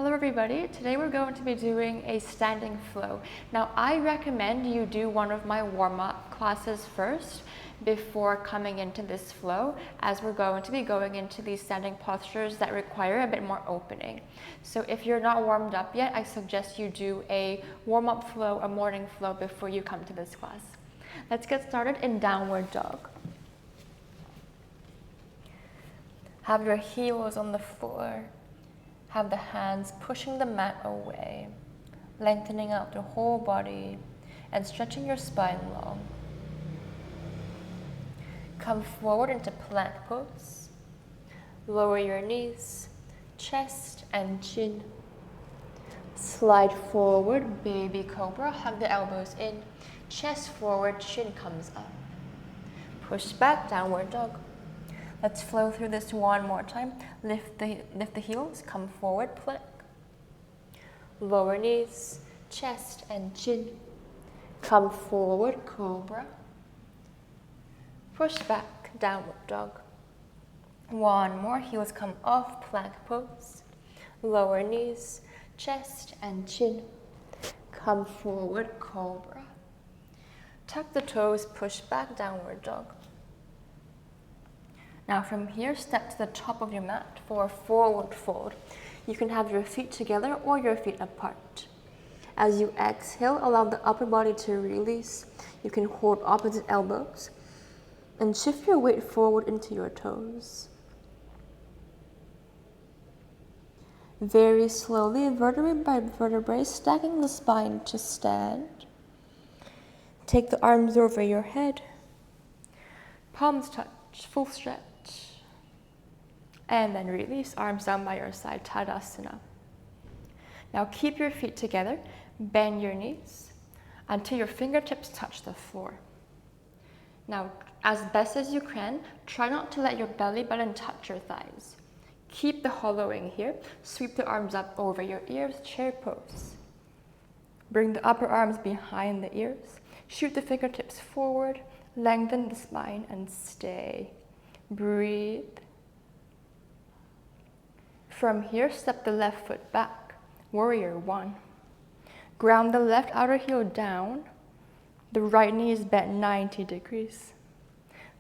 Hello everybody, today we're going to be doing a standing flow. Now I recommend you do one of my warm-up classes first before coming into this flow, as we're going to be going into these standing postures that require a bit more opening. So if you're not warmed up yet, I suggest you do a warm-up flow, a morning flow before you come to this class. Let's get started in downward dog. Have your heels on the floor. Have the hands pushing the mat away, lengthening out the whole body and stretching your spine long. Come forward into plank pose. Lower your knees, chest and chin. Slide forward, baby cobra. Hug the elbows in, chest forward, chin comes up. Push back, downward dog. Let's flow through this one more time. Lift the heels, come forward, plank. Lower knees, chest and chin. Come forward, cobra. Push back, downward dog. One more, heels come off, plank pose. Lower knees, chest and chin. Come forward, cobra. Tuck the toes, push back, downward dog. Now from here, step to the top of your mat for a forward fold. You can have your feet together or your feet apart. As you exhale, allow the upper body to release. You can hold opposite elbows and shift your weight forward into your toes. Very slowly, vertebrae by vertebrae, stacking the spine to stand. Take the arms over your head. Palms touch, full stretch. And then release, arms down by your side, Tadasana. Now keep your feet together, bend your knees until your fingertips touch the floor. Now, as best as you can, try not to let your belly button touch your thighs. Keep the hollowing here, sweep the arms up over your ears, chair pose. Bring the upper arms behind the ears, shoot the fingertips forward, lengthen the spine and stay. Breathe. From here, step the left foot back, warrior one. Ground the left outer heel down. The right knee is bent 90 degrees.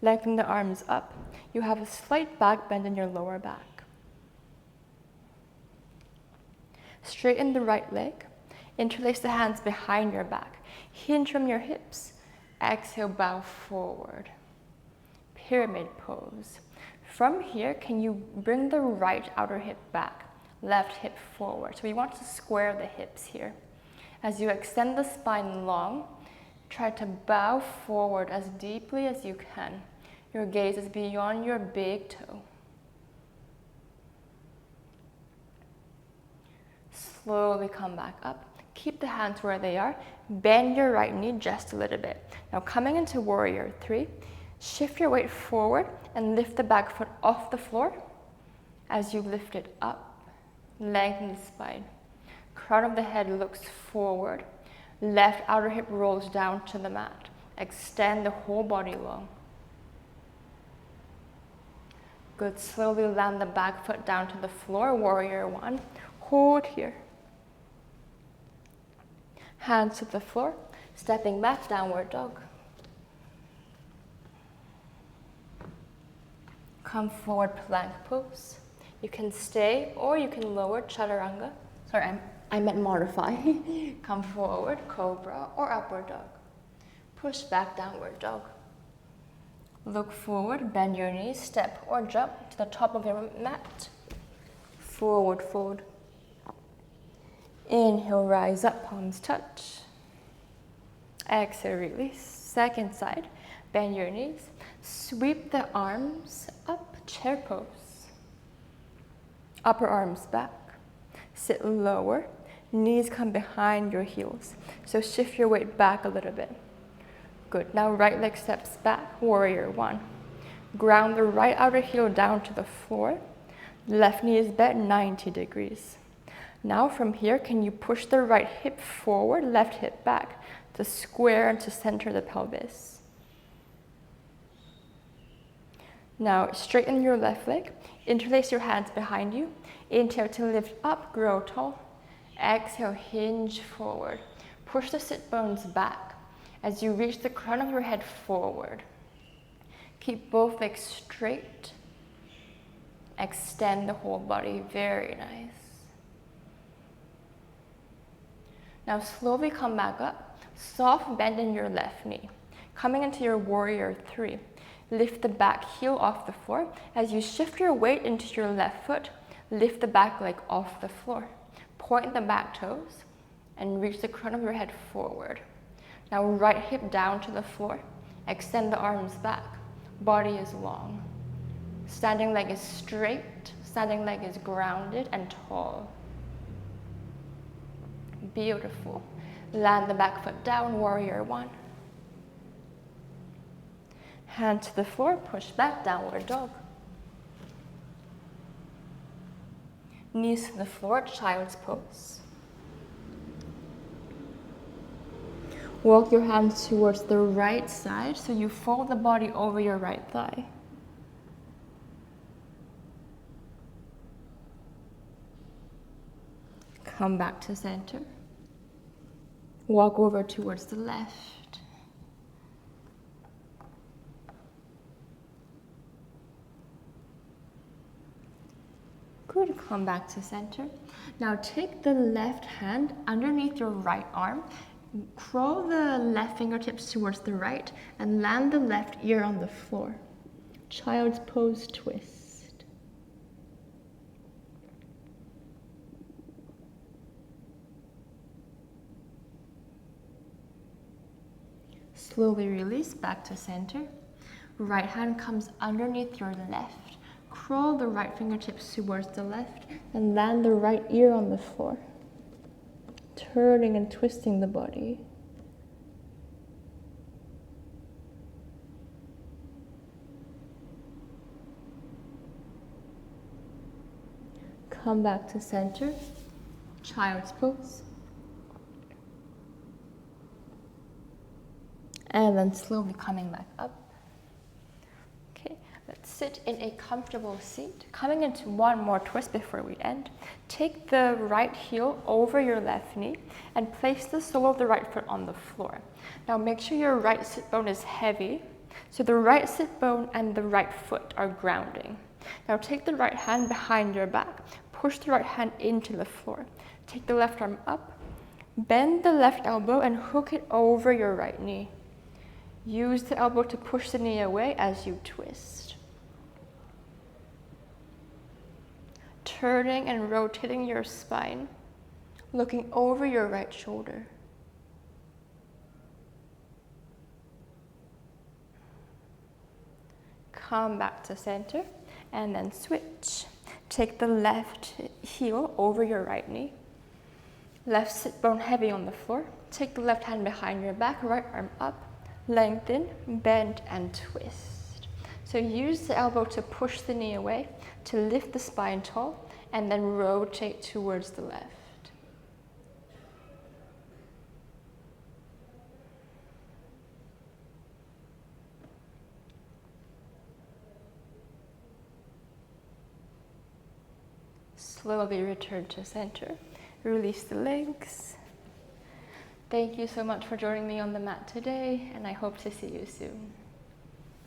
Lengthen the arms up. You have a slight back bend in your lower back. Straighten the right leg. Interlace the hands behind your back. Hinge from your hips. Exhale, bow forward. Pyramid pose. From here, can you bring the right outer hip back, left hip forward? So we want to square the hips here. As you extend the spine long, try to bow forward as deeply as you can. Your gaze is beyond your big toe. Slowly come back up. Keep the hands where they are. Bend your right knee just a little bit. Now coming into warrior three, shift your weight forward and lift the back foot off the floor. As you lift it up, lengthen the spine. Crown of the head looks forward. Left outer hip rolls down to the mat. Extend the whole body long. Good, slowly land the back foot down to the floor, warrior one. Hold here. Hands to the floor, stepping back, downward dog. Come forward, plank pose. You can stay or you can lower, chaturanga. Sorry, I meant modify. Come forward, cobra or upward dog. Push back, downward dog. Look forward, bend your knees, step or jump to the top of your mat. Forward fold. Inhale, rise up, palms touch. Exhale, release. Second side, bend your knees. Sweep the arms up, chair pose. Upper arms back. Sit lower. Knees come behind your heels. So shift your weight back a little bit. Good. Now right leg steps back, warrior one. Ground the right outer heel down to the floor. Left knee is bent 90 degrees. Now from here, can you push the right hip forward, left hip back to square and to center the pelvis. Now straighten your left leg, interlace your hands behind you. Inhale to lift up, grow tall. Exhale, hinge forward. Push the sit bones back as you reach the crown of your head forward. Keep both legs straight. Extend the whole body, very nice. Now slowly come back up, soft bend in your left knee. Coming into your warrior 3. Lift the back heel off the floor. As you shift your weight into your left foot, lift the back leg off the floor. Point the back toes and reach the crown of your head forward. Now right hip down to the floor. Extend the arms back. Body is long. Standing leg is straight. Standing leg is grounded and tall. Beautiful. Land the back foot down, warrior 1. Hand to the floor, push back, downward dog. Knees to the floor, child's pose. Walk your hands towards the right side so you fold the body over your right thigh. Come back to center. Walk over towards the left. Good, come back to center. Now take the left hand underneath your right arm. Curl the left fingertips towards the right and land the left ear on the floor. Child's pose twist. Slowly release back to center. Right hand comes underneath your left. Curl the right fingertips towards the left and land the right ear on the floor. Turning and twisting the body. Come back to center. Child's pose. And then slowly coming back up. Okay, let's sit in a comfortable seat. Coming into one more twist before we end. Take the right heel over your left knee and place the sole of the right foot on the floor. Now make sure your right sit bone is heavy, so the right sit bone and the right foot are grounding. Now take the right hand behind your back, push the right hand into the floor. Take the left arm up, bend the left elbow and hook it over your right knee. Use the elbow to push the knee away as you twist. Turning and rotating your spine, looking over your right shoulder. Come back to center and then switch. Take the left heel over your right knee. Left sit bone heavy on the floor. Take the left hand behind your back, right arm up. Lengthen, bend, and twist. So use the elbow to push the knee away, to lift the spine tall, and then rotate towards the left. Slowly return to center. Release the legs. Thank you so much for joining me on the mat today, and I hope to see you soon.